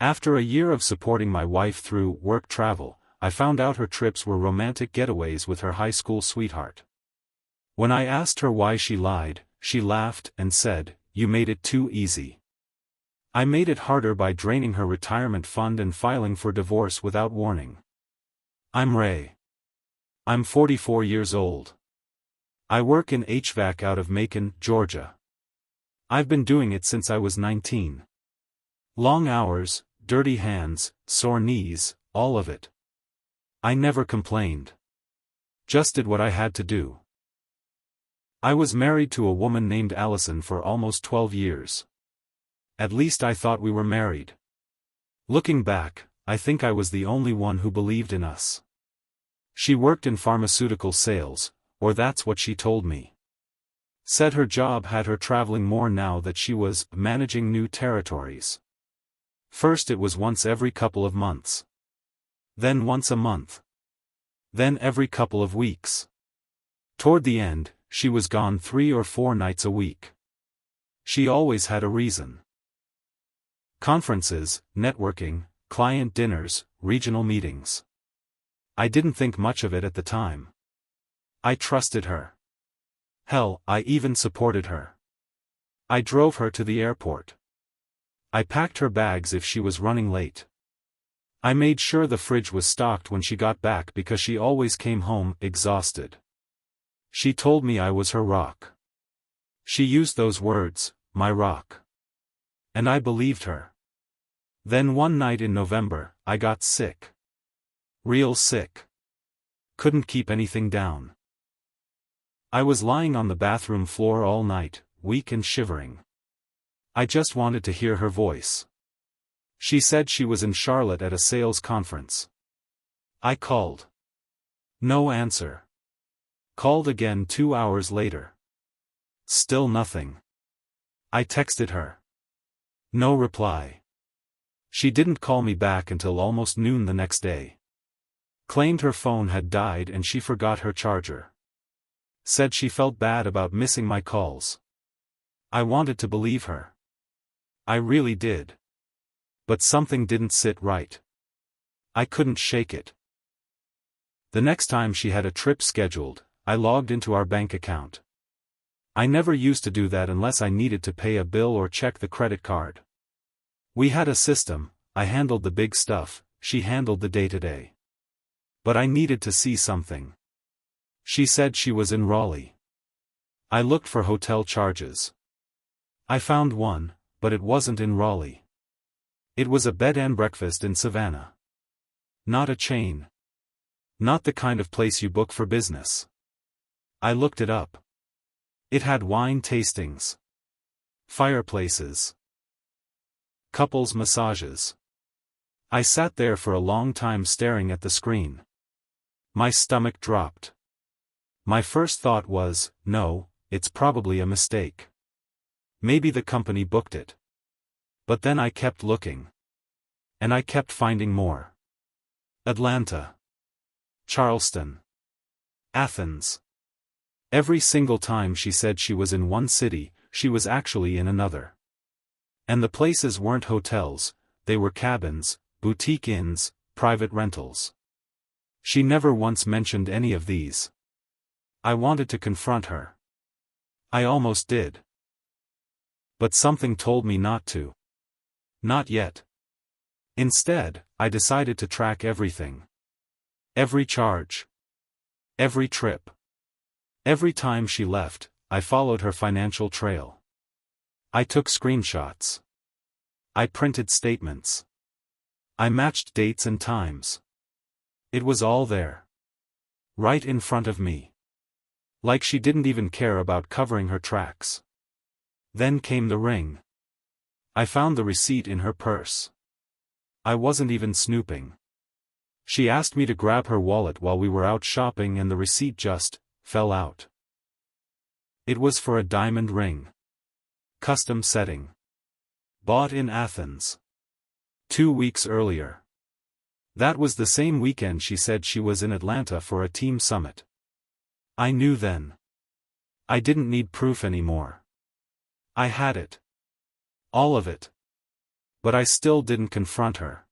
After a year of supporting my wife through work travel, I found out her trips were romantic getaways with her high school sweetheart. When I asked her why she lied, she laughed and said, "You made it too easy." I made it harder by draining her retirement fund and filing for divorce without warning. I'm Ray. I'm 44 years old. I work in HVAC out of Macon, Georgia. I've been doing it since I was 19. Long hours, dirty hands, sore knees, all of it. I never complained. Just did what I had to do. I was married to a woman named Allison for almost 12 years. At least I thought we were married. Looking back, I think I was the only one who believed in us. She worked in pharmaceutical sales, or that's what she told me. Said her job had her traveling more now that she was managing new territories. First it was once every couple of months. Then once a month. Then every couple of weeks. Toward the end, she was gone 3 or 4 nights a week. She always had a reason. Conferences, networking, client dinners, regional meetings. I didn't think much of it at the time. I trusted her. Hell, I even supported her. I drove her to the airport. I packed her bags if she was running late. I made sure the fridge was stocked when she got back because she always came home exhausted. She told me I was her rock. She used those words, my rock. And I believed her. Then one night in November, I got sick. Real sick. Couldn't keep anything down. I was lying on the bathroom floor all night, weak and shivering. I just wanted to hear her voice. She said she was in Charlotte at a sales conference. I called. No answer. Called again 2 hours later. Still nothing. I texted her. No reply. She didn't call me back until almost noon the next day. Claimed her phone had died and she forgot her charger. Said she felt bad about missing my calls. I wanted to believe her. I really did. But something didn't sit right. I couldn't shake it. The next time she had a trip scheduled, I logged into our bank account. I never used to do that unless I needed to pay a bill or check the credit card. We had a system, I handled the big stuff, she handled the day-to-day. But I needed to see something. She said she was in Raleigh. I looked for hotel charges. I found one, but it wasn't in Raleigh. It was a bed and breakfast in Savannah. Not a chain. Not the kind of place you book for business. I looked it up. It had wine tastings. Fireplaces. Couples massages. I sat there for a long time staring at the screen. My stomach dropped. My first thought was, no, it's probably a mistake. Maybe the company booked it. But then I kept looking. And I kept finding more. Atlanta. Charleston. Athens. Every single time she said she was in one city, she was actually in another. And the places weren't hotels, they were cabins, boutique inns, private rentals. She never once mentioned any of these. I wanted to confront her. I almost did. But something told me not to. Not yet. Instead, I decided to track everything. Every charge. Every trip. Every time she left, I followed her financial trail. I took screenshots. I printed statements. I matched dates and times. It was all there. Right in front of me. Like she didn't even care about covering her tracks. Then came the ring. I found the receipt in her purse. I wasn't even snooping. She asked me to grab her wallet while we were out shopping and the receipt just fell out. It was for a diamond ring. Custom setting. Bought in Athens. 2 weeks earlier. That was the same weekend she said she was in Atlanta for a team summit. I knew then. I didn't need proof anymore. I had it. All of it. But I still didn't confront her.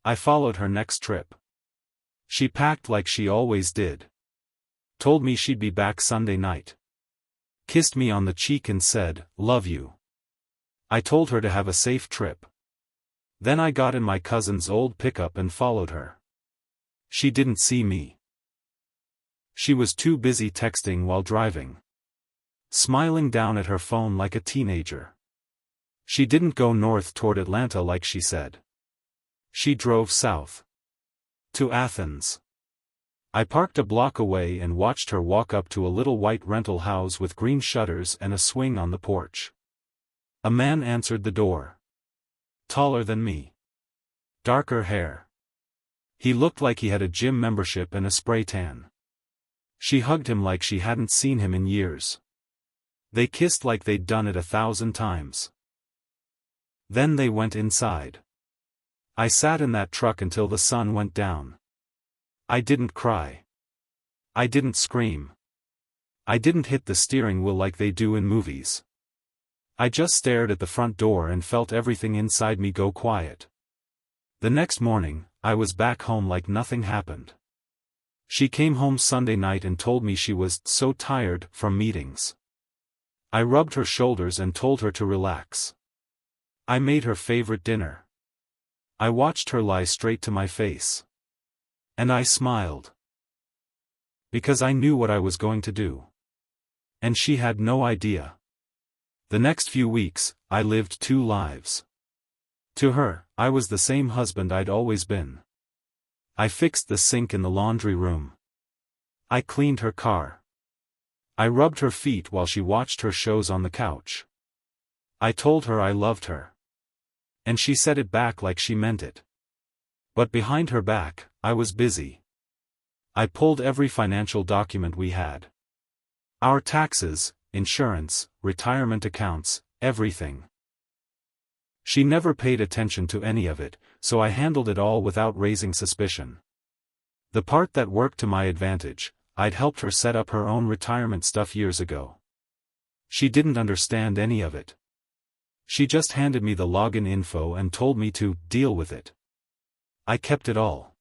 I followed her next trip. She packed like she always did. Told me she'd be back Sunday night. Kissed me on the cheek and said, "Love you." I told her to have a safe trip. Then I got in my cousin's old pickup and followed her. She didn't see me. She was too busy texting while driving. Smiling down at her phone like a teenager. She didn't go north toward Atlanta like she said. She drove south. To Athens. I parked a block away and watched her walk up to a little white rental house with green shutters and a swing on the porch. A man answered the door. Taller than me. Darker hair. He looked like he had a gym membership and a spray tan. She hugged him like she hadn't seen him in years. They kissed like they'd done it 1,000 times. Then they went inside. I sat in that truck until the sun went down. I didn't cry. I didn't scream. I didn't hit the steering wheel like they do in movies. I just stared at the front door and felt everything inside me go quiet. The next morning, I was back home like nothing happened. She came home Sunday night and told me she was so tired from meetings. I rubbed her shoulders and told her to relax. I made her favorite dinner. I watched her lie straight to my face. And I smiled. Because I knew what I was going to do. And she had no idea. The next few weeks, I lived 2 lives. To her, I was the same husband I'd always been. I fixed the sink in the laundry room. I cleaned her car. I rubbed her feet while she watched her shows on the couch. I told her I loved her. And she said it back like she meant it. But behind her back, I was busy. I pulled every financial document we had. Our taxes, insurance, retirement accounts, everything. She never paid attention to any of it, so I handled it all without raising suspicion. The part that worked to my advantage, I'd helped her set up her own retirement stuff years ago. She didn't understand any of it. She just handed me the login info and told me to deal with it. I kept it all.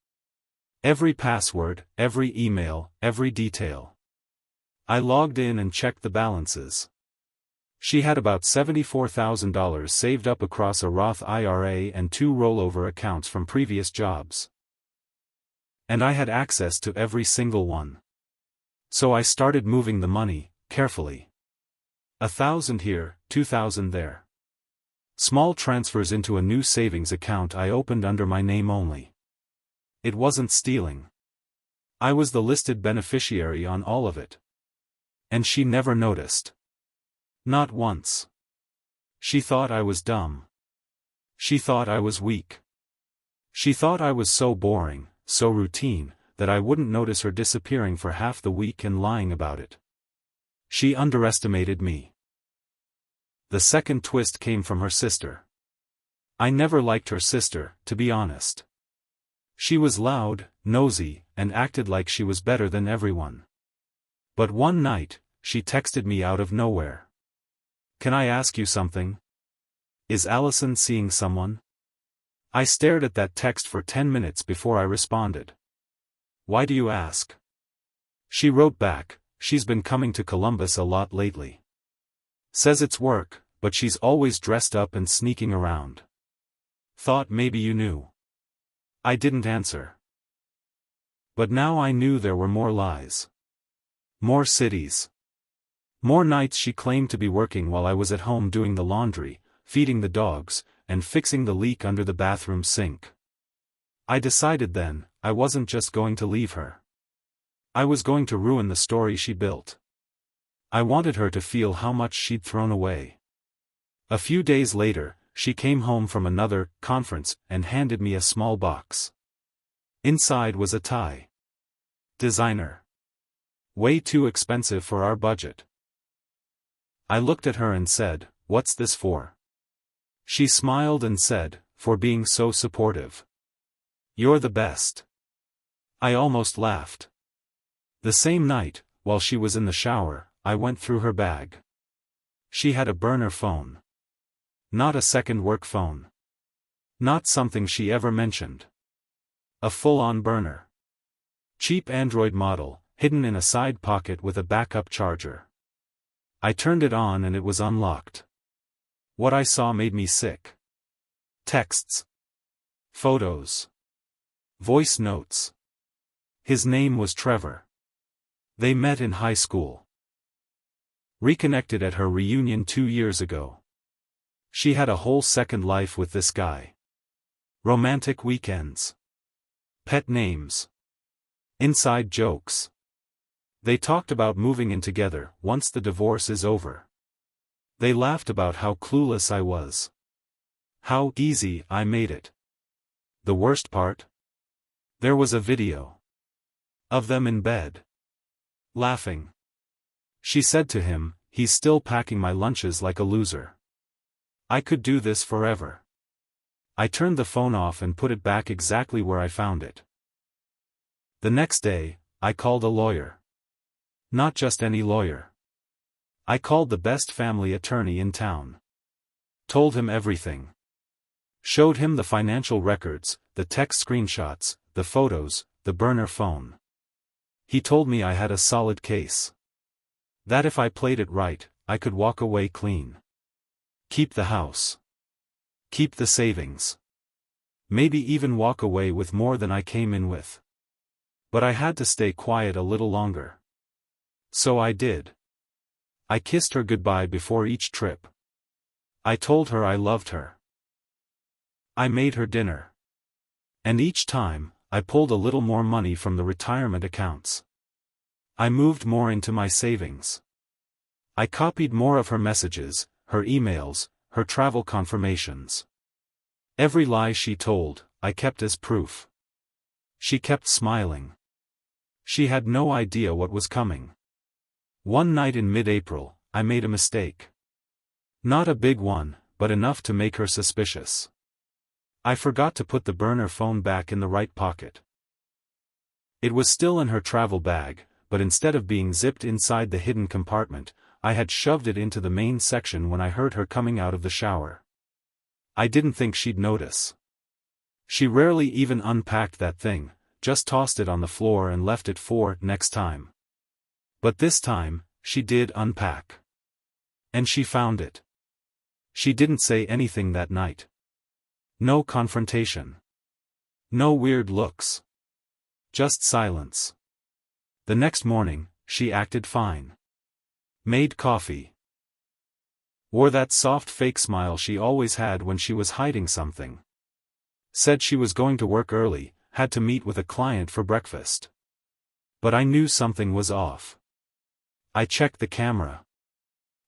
Every password, every email, every detail. I logged in and checked the balances. She had about $74,000 saved up across a Roth IRA and 2 rollover accounts from previous jobs. And I had access to every single one. So I started moving the money, carefully. 1,000 here, 2,000 there. Small transfers into a new savings account I opened under my name only. It wasn't stealing. I was the listed beneficiary on all of it. And she never noticed. Not once. She thought I was dumb. She thought I was weak. She thought I was so boring, so routine, that I wouldn't notice her disappearing for half the week and lying about it. She underestimated me. The second twist came from her sister. I never liked her sister, to be honest. She was loud, nosy, and acted like she was better than everyone. But one night, she texted me out of nowhere. "Can I ask you something? Is Allison seeing someone?" I stared at that text for 10 minutes before I responded. "Why do you ask?" She wrote back, "She's been coming to Columbus a lot lately. Says it's work, but she's always dressed up and sneaking around. Thought maybe you knew." I didn't answer. But now I knew there were more lies. More cities. More nights she claimed to be working while I was at home doing the laundry, feeding the dogs, and fixing the leak under the bathroom sink. I decided then, I wasn't just going to leave her. I was going to ruin the story she built. I wanted her to feel how much she'd thrown away. A few days later, she came home from another conference and handed me a small box. Inside was a tie. Designer. Way too expensive for our budget. I looked at her and said, "What's this for?" She smiled and said, "For being so supportive. You're the best." I almost laughed. The same night, while she was in the shower, I went through her bag. She had a burner phone. Not a second work phone. Not something she ever mentioned. A full-on burner. Cheap Android model, hidden in a side pocket with a backup charger. I turned it on and it was unlocked. What I saw made me sick. Texts. Photos. Voice notes. His name was Trevor. They met in high school. Reconnected at her reunion 2 years ago. She had a whole second life with this guy. Romantic weekends. Pet names. Inside jokes. They talked about moving in together once the divorce is over. They laughed about how clueless I was. How easy I made it. The worst part? There was a video of them in bed, laughing. She said to him, "He's still packing my lunches like a loser." I could do this forever. I turned the phone off and put it back exactly where I found it. The next day, I called a lawyer. Not just any lawyer. I called the best family attorney in town. Told him everything. Showed him the financial records, the text screenshots, the photos, the burner phone. He told me I had a solid case. That if I played it right, I could walk away clean. Keep the house. Keep the savings. Maybe even walk away with more than I came in with. But I had to stay quiet a little longer. So I did. I kissed her goodbye before each trip. I told her I loved her. I made her dinner. And each time, I pulled a little more money from the retirement accounts. I moved more into my savings. I copied more of her messages, her emails, her travel confirmations. Every lie she told, I kept as proof. She kept smiling. She had no idea what was coming. One night in mid-April, I made a mistake. Not a big one, but enough to make her suspicious. I forgot to put the burner phone back in the right pocket. It was still in her travel bag, but instead of being zipped inside the hidden compartment, I had shoved it into the main section when I heard her coming out of the shower. I didn't think she'd notice. She rarely even unpacked that thing, just tossed it on the floor and left it for next time. But this time, she did unpack. And she found it. She didn't say anything that night. No confrontation. No weird looks. Just silence. The next morning, she acted fine. Made coffee. Wore that soft fake smile she always had when she was hiding something. Said she was going to work early, had to meet with a client for breakfast. But I knew something was off. I checked the camera.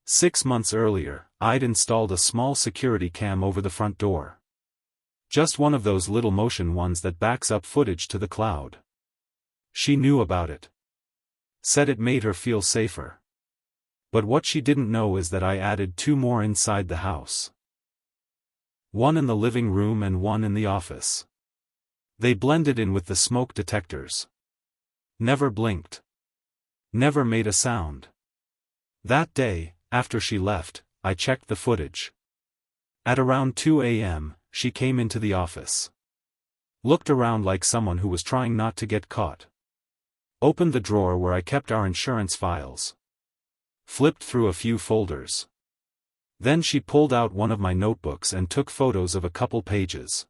6 months earlier, I'd installed a small security cam over the front door. Just one of those little motion ones that backs up footage to the cloud. She knew about it. Said it made her feel safer. But what she didn't know is that I added 2 more inside the house. One in the living room and one in the office. They blended in with the smoke detectors. Never blinked. Never made a sound. That day, after she left, I checked the footage. At around 2 a.m., she came into the office. Looked around like someone who was trying not to get caught. Opened the drawer where I kept our insurance files. Flipped through a few folders. Then she pulled out one of my notebooks and took photos of a couple pages.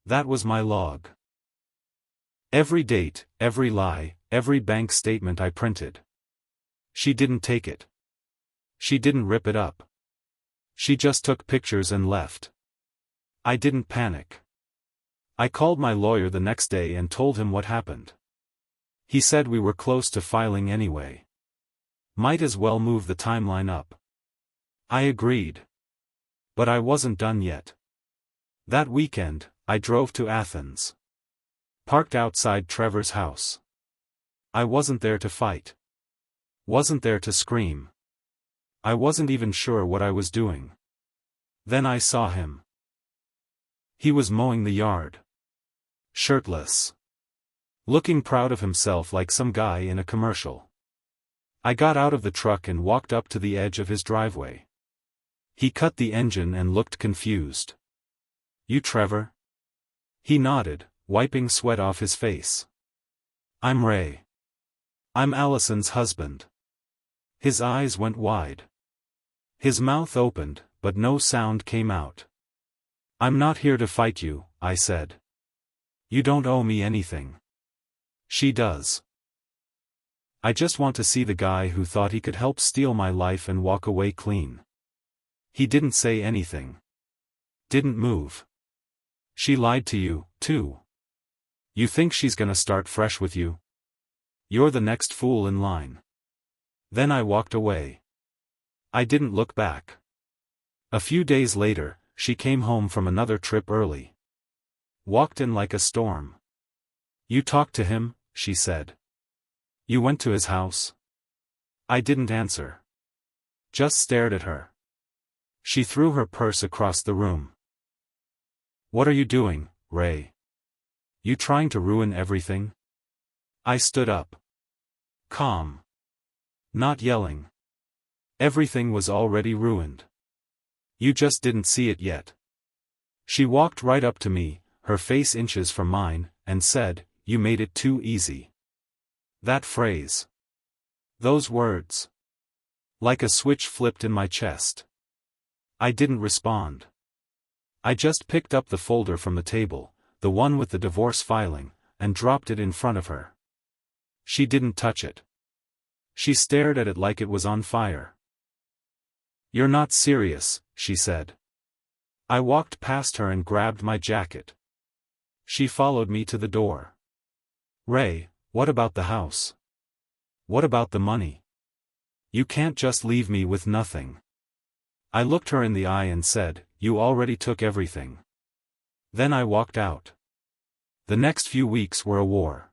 That was my log. Every date, every lie, every bank statement I printed. She didn't take it. She didn't rip it up. She just took pictures and left. I didn't panic. I called my lawyer the next day and told him what happened. He said we were close to filing anyway. Might as well move the timeline up. I agreed. But I wasn't done yet. That weekend, I drove to Athens. Parked outside Trevor's house. I wasn't there to fight. Wasn't there to scream. I wasn't even sure what I was doing. Then I saw him. He was mowing the yard. Shirtless. Looking proud of himself like some guy in a commercial. I got out of the truck and walked up to the edge of his driveway. He cut the engine and looked confused. You Trevor? He nodded, wiping sweat off his face. I'm Ray. I'm Allison's husband. His eyes went wide. His mouth opened, but no sound came out. I'm not here to fight you, I said. You don't owe me anything. She does. I just want to see the guy who thought he could help steal my life and walk away clean. He didn't say anything. Didn't move. She lied to you, too. You think she's gonna start fresh with you? You're the next fool in line. Then I walked away. I didn't look back. A few days later, she came home from another trip early. Walked in like a storm. You talked to him, she said. You went to his house? I didn't answer. Just stared at her. She threw her purse across the room. What are you doing, Ray? You trying to ruin everything? I stood up. Calm. Not yelling. Everything was already ruined. You just didn't see it yet. She walked right up to me, her face inches from mine, and said, You made it too easy. That phrase. Those words. Like a switch flipped in my chest. I didn't respond. I just picked up the folder from the table, the one with the divorce filing, and dropped it in front of her. She didn't touch it. She stared at it like it was on fire. You're not serious, she said. I walked past her and grabbed my jacket. She followed me to the door. Ray, what about the house? What about the money? You can't just leave me with nothing. I looked her in the eye and said, You already took everything. Then I walked out. The next few weeks were a war.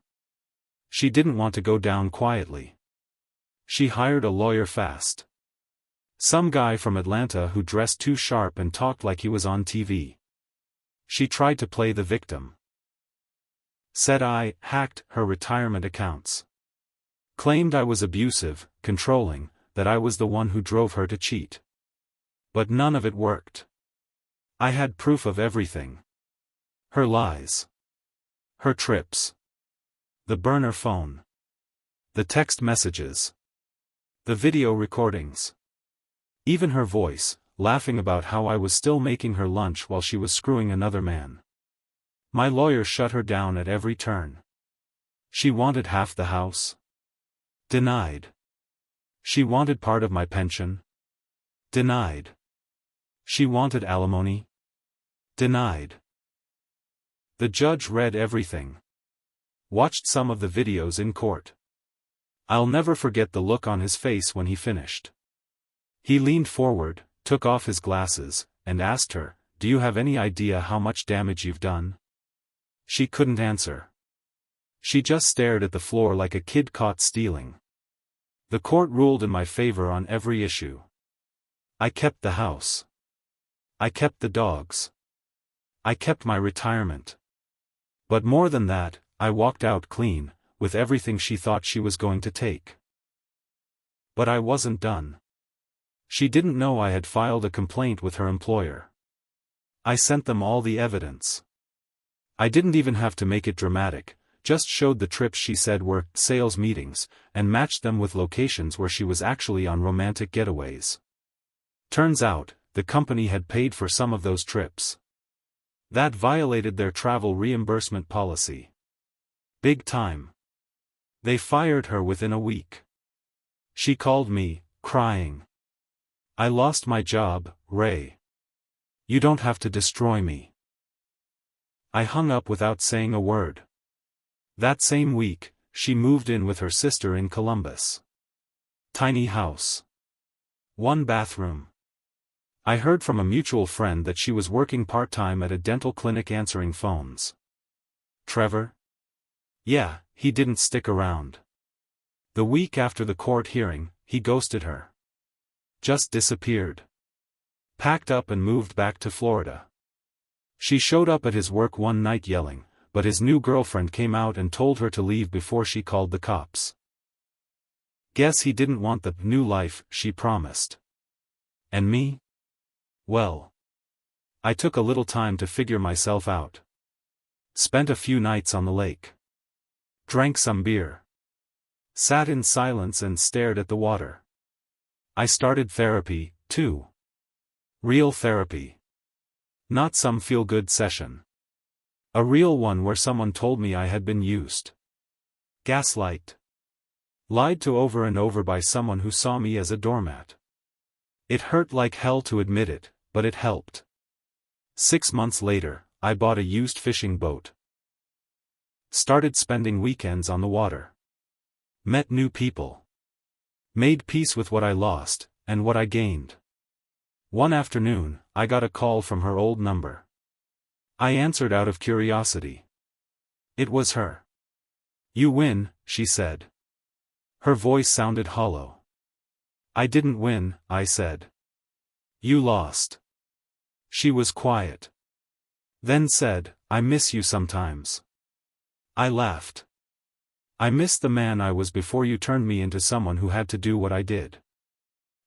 She didn't want to go down quietly. She hired a lawyer fast. Some guy from Atlanta who dressed too sharp and talked like he was on TV. She tried to play the victim. Said I hacked her retirement accounts. Claimed I was abusive, controlling, that I was the one who drove her to cheat. But none of it worked. I had proof of everything. Her lies. Her trips. The burner phone. The text messages. The video recordings. Even her voice, laughing about how I was still making her lunch while she was screwing another man. My lawyer shut her down at every turn. She wanted half the house. Denied. She wanted part of my pension. Denied. She wanted alimony. Denied. The judge read everything. Watched some of the videos in court. I'll never forget the look on his face when he finished. He leaned forward, took off his glasses, and asked her, Do you have any idea how much damage you've done? She couldn't answer. She just stared at the floor like a kid caught stealing. The court ruled in my favor on every issue. I kept the house. I kept the dogs. I kept my retirement. But more than that, I walked out clean, with everything she thought she was going to take. But I wasn't done. She didn't know I had filed a complaint with her employer. I sent them all the evidence. I didn't even have to make it dramatic, just showed the trips she said were sales meetings, and matched them with locations where she was actually on romantic getaways. Turns out, the company had paid for some of those trips. That violated their travel reimbursement policy. Big time. They fired her within a week. She called me, crying. I lost my job, Ray. You don't have to destroy me. I hung up without saying a word. That same week, she moved in with her sister in Columbus. Tiny house. 1 bathroom. I heard from a mutual friend that she was working part-time at a dental clinic answering phones. Trevor? Yeah, he didn't stick around. The week after the court hearing, he ghosted her. Just disappeared. Packed up and moved back to Florida. She showed up at his work one night yelling, but his new girlfriend came out and told her to leave before she called the cops. Guess he didn't want the new life she promised. And me? Well, I took a little time to figure myself out. Spent a few nights on the lake. Drank some beer. Sat in silence and stared at the water. I started therapy, too. Real therapy. Not some feel-good session. A real one where someone told me I had been used. Gaslight. Lied to over and over by someone who saw me as a doormat. It hurt like hell to admit it, but it helped. 6 months later, I bought a used fishing boat. Started spending weekends on the water. Met new people. Made peace with what I lost, and what I gained. One afternoon, I got a call from her old number. I answered out of curiosity. It was her. "You win," she said. Her voice sounded hollow. "I didn't win," I said. "You lost." She was quiet. Then said, "I miss you sometimes." I laughed. "I miss the man I was before you turned me into someone who had to do what I did."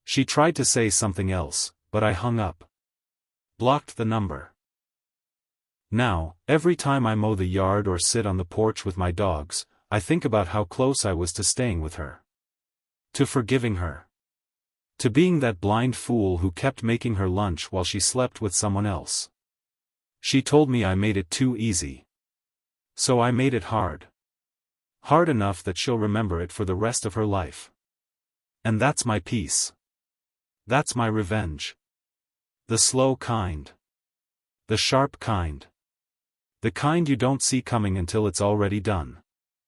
She tried to say something else, but I hung up. Blocked the number. Now, every time I mow the yard or sit on the porch with my dogs, I think about how close I was to staying with her. To forgiving her. To being that blind fool who kept making her lunch while she slept with someone else. She told me I made it too easy. So I made it hard. Hard enough that she'll remember it for the rest of her life. And that's my peace. That's my revenge. The slow kind. The sharp kind. The kind you don't see coming until it's already done.